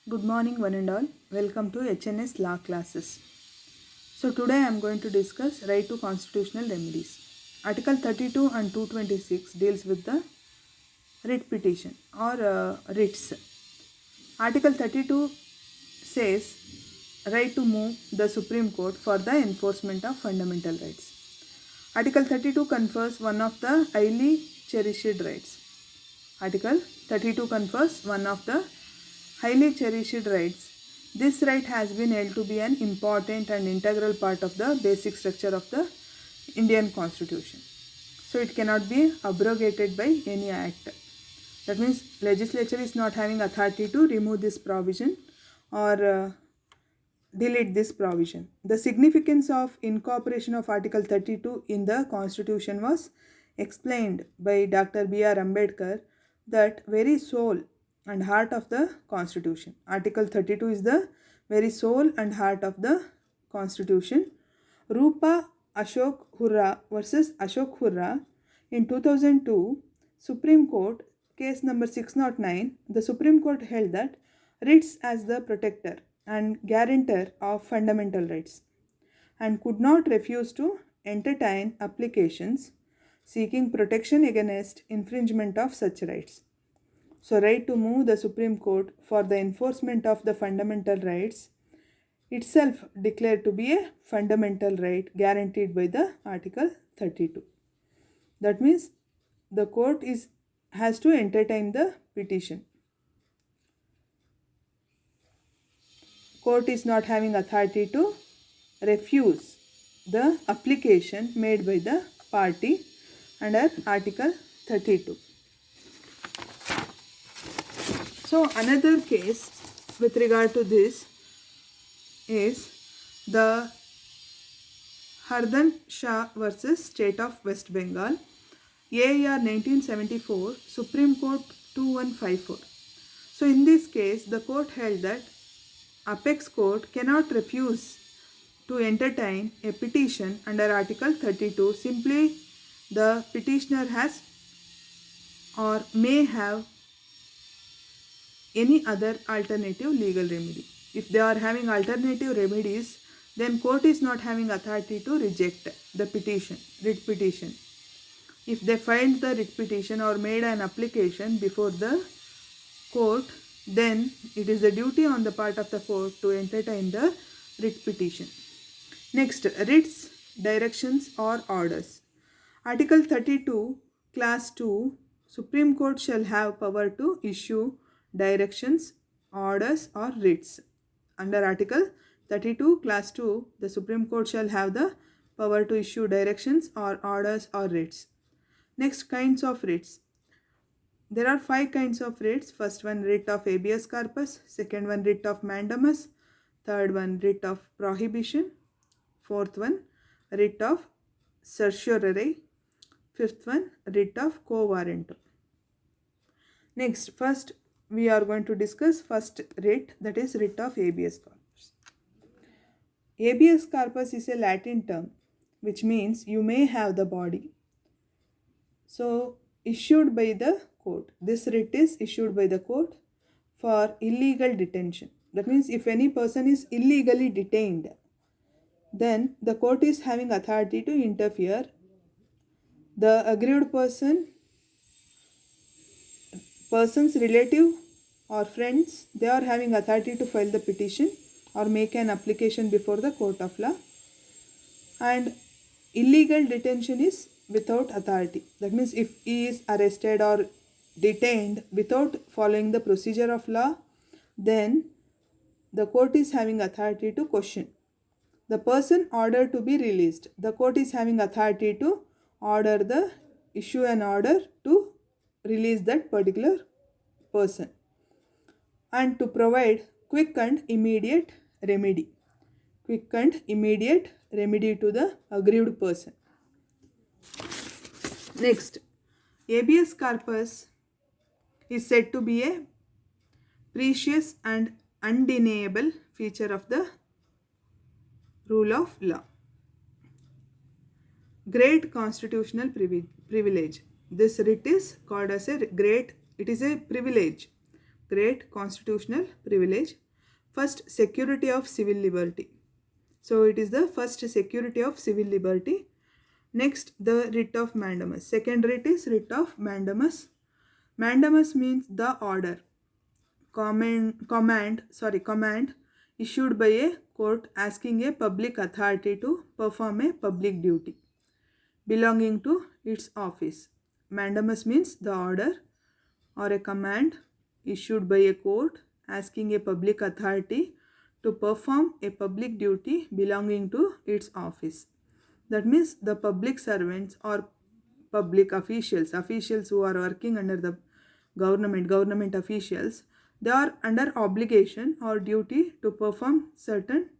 Good morning, one and all. Welcome to HNS Law classes. So, today I am going to discuss right to constitutional remedies. Article 32 and 226 deals with the writ petition or writs. Article 32 says right to move the Supreme Court for the enforcement of fundamental rights. Article 32 confers one of the highly cherished rights. Article 32 confers one of the highly cherished rights. This right has been held to be an important and integral part of the basic structure of the Indian Constitution. So it cannot be abrogated by any act. That means legislature is not having authority to remove this provision or delete this provision. The significance of incorporation of Article 32 in the Constitution was explained by Dr. B.R. Ambedkar, that very soul and heart of the Constitution. Article 32 is the very soul and heart of the Constitution. Rupa Ashok Hurra versus Ashok Hurra in 2002, Supreme Court, case number 609, the Supreme Court held that writs as the protector and guarantor of fundamental rights and could not refuse to entertain applications seeking protection against infringement of such rights. So, right to move the Supreme Court for the enforcement of the fundamental rights itself declared to be a fundamental right guaranteed by the Article 32. That means the court has to entertain the petition. Court is not having authority to refuse the application made by the party under Article 32. So another case with regard to this is the Hardan Shah versus State of West Bengal, AIR 1974, Supreme Court 2154. So in this case, the court held that Apex Court cannot refuse to entertain a petition under Article 32. Simply the petitioner has or may have any other alternative legal remedy. If they are having alternative remedies, then court is not having authority to reject the petition, writ petition. If they filed the writ petition or made an application before the court, then it is the duty on the part of the court to entertain the writ petition. Next, writs, directions or orders. Article 32, Class 2, Supreme Court shall have power to issue directions, orders or writs. Under Article 32, Class 2, the Supreme Court shall have the power to issue directions or orders or writs. Next, kinds of writs. There are 5 kinds of writs. First one, writ of habeas corpus. Second one, writ of mandamus. Third one, writ of prohibition. Fourth one, writ of certiorari. Fifth one, writ of quo warranto. Next, first we are going to discuss first writ, that is writ of habeas corpus. Habeas corpus is a Latin term which means you may have the body. So issued by the court. This writ is issued by the court for illegal detention. That means if any person is illegally detained, then the court is having authority to interfere. The aggrieved person's relative or friends, they are having authority to file the petition or make an application before the court of law. And illegal detention is without authority. That means if he is arrested or detained without following the procedure of law, then the court is having authority to question. The person ordered to be released, the court is having authority to issue an order to release that particular person and to provide quick and immediate remedy. Quick and immediate remedy to the aggrieved person. Next, habeas corpus is said to be a precious and undeniable feature of the rule of law. Great constitutional privilege. This writ is called as it is a privilege great constitutional privilege. First, security of civil liberty. So it is the first security of civil liberty. Next, the writ of mandamus. Second writ is writ of mandamus. Mandamus means the order, command issued by a court asking a public authority to perform a public duty belonging to its office. Mandamus means the order or a command issued by a court asking a public authority to perform a public duty belonging to its office. That means the public servants or public officials who are working under the government officials, they are under obligation or duty to perform certain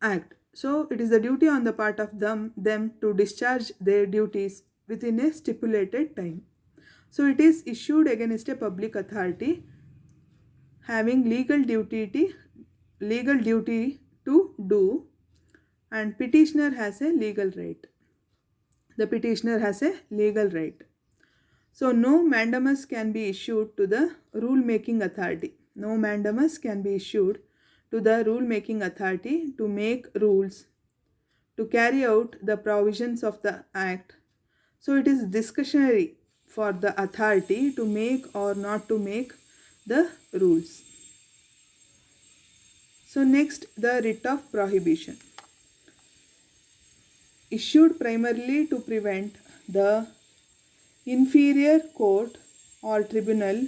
act. So it is the duty on the part of them to discharge their duties within a stipulated time. So it is issued against a public authority having legal duty to do, and petitioner has a legal right. The petitioner has a legal right. So no mandamus can be issued to the rule making authority. No mandamus can be issued to the rule making authority to make rules, to carry out the provisions of the act. So it is discretionary for the authority to make or not to make the rules. So next, the writ of prohibition. Issued primarily to prevent the inferior court or tribunal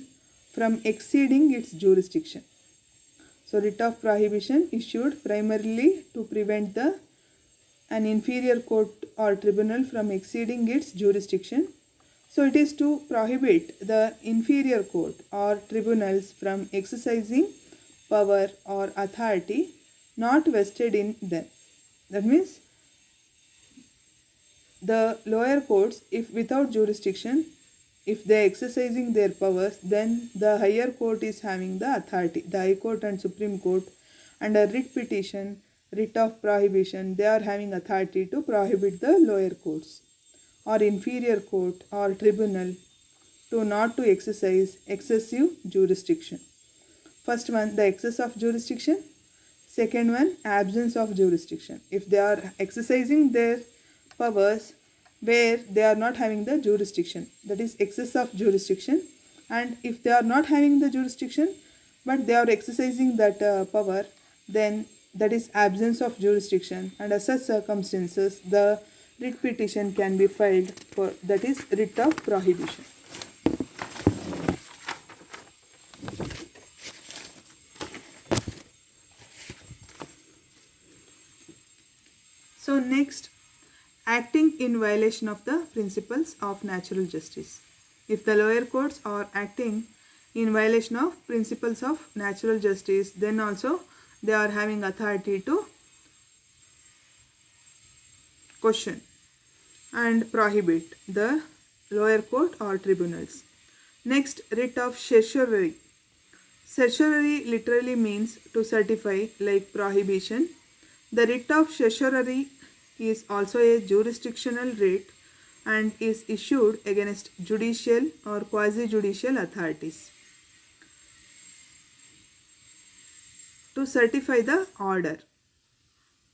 from exceeding its jurisdiction. So writ of prohibition issued primarily to prevent an inferior court or tribunal from exceeding its jurisdiction. So it is to prohibit the inferior court or tribunals from exercising power or authority not vested in them. That means the lower courts, if without jurisdiction, if they are exercising their powers, then the higher court is having the authority. The High Court and Supreme Court under writ petition, writ of prohibition, they are having authority to prohibit the lower courts or inferior court or tribunal to not to exercise excessive jurisdiction. First one, the excess of jurisdiction. Second one, absence of jurisdiction. If they are exercising their powers where they are not having the jurisdiction, that is excess of jurisdiction. And if they are not having the jurisdiction but they are exercising that power, then that is absence of jurisdiction. Under such circumstances, the writ petition can be filed for, that is writ of prohibition. So next, acting in violation of the principles of natural justice. If the lower courts are acting in violation of principles of natural justice, then also they are having authority to question and prohibit the lower court or tribunals. Next, writ of certiorari. Certiorari literally means to certify, like prohibition. The writ of certiorari is also a jurisdictional writ and is issued against judicial or quasi-judicial authorities to certify the order.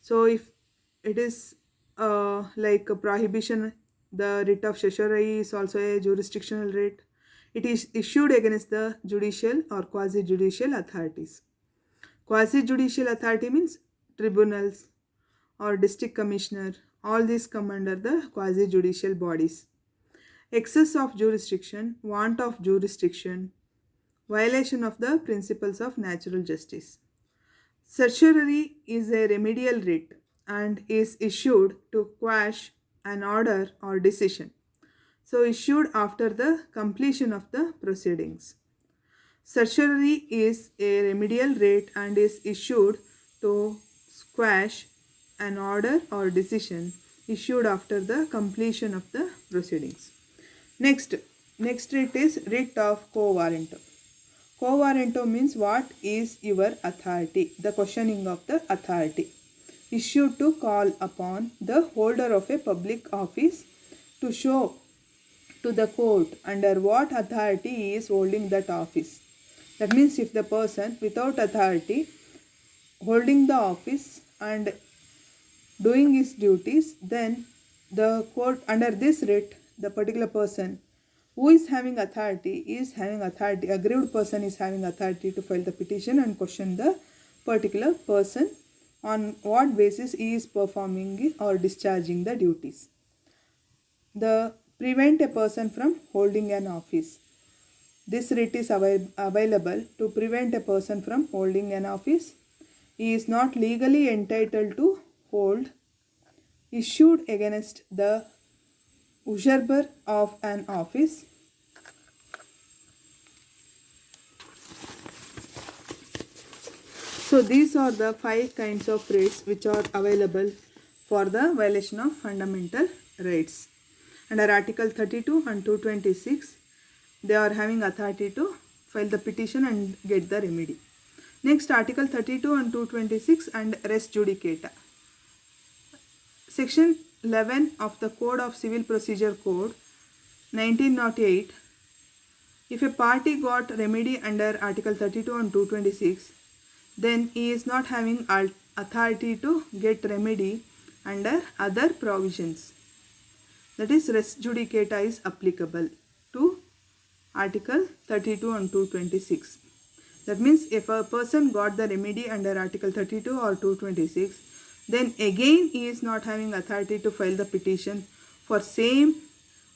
So if it is like a prohibition, the writ of certiorari is also a jurisdictional writ. It is issued against the judicial or quasi-judicial authorities. Quasi-judicial authority means tribunals or district commissioner. All these come under the quasi-judicial bodies. Excess of jurisdiction, want of jurisdiction, violation of the principles of natural justice. Certiorari is a remedial writ and is issued to quash an order or decision. So issued after the completion of the proceedings. Certiorari is a remedial writ and is issued to quash an order or decision issued after the completion of the proceedings. Next writ is writ of quo warranto. Quo warranto means what is your authority, the questioning of the authority, issued to call upon the holder of a public office to show to the court under what authority he is holding that office. That means if the person without authority holding the office and doing his duties, then the court under this writ, the particular person who is having authority, aggrieved person is having authority to file the petition and question the particular person on what basis he is performing or discharging the duties. The prevent a person from holding an office. This writ is available to prevent a person from holding an office. He is not legally entitled to hold, issued against the usurper of an office. So these are the 5 kinds of writs which are available for the violation of fundamental rights. Under Article 32 and 226, they are having authority to file the petition and get the remedy. Next, Article 32 and 226 and res judicata. Section 11 of the Code of Civil Procedure Code 1908, if a party got remedy under Article 32 and 226, then he is not having authority to get remedy under other provisions. That is, res judicata is applicable to Article 32 and 226. That means if a person got the remedy under Article 32 or 226, then again he is not having authority to file the petition for same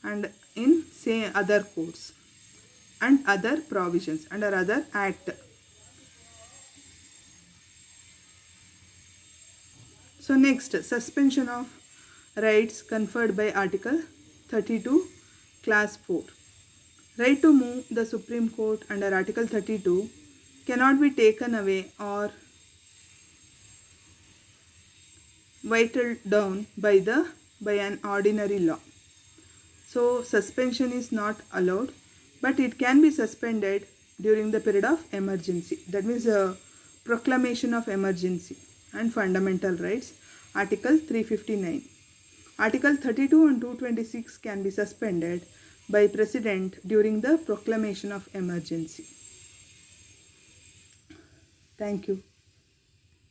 and in say other courts and other provisions under other act. So next, suspension of rights conferred by Article 32 Class 4. Right to move the Supreme Court under Article 32 cannot be taken away or whittled down by an ordinary law. So suspension is not allowed, but it can be suspended during the period of emergency. That means a proclamation of emergency and fundamental rights, Article 359. Article 32 and 226 can be suspended by President during the proclamation of emergency. Thank you.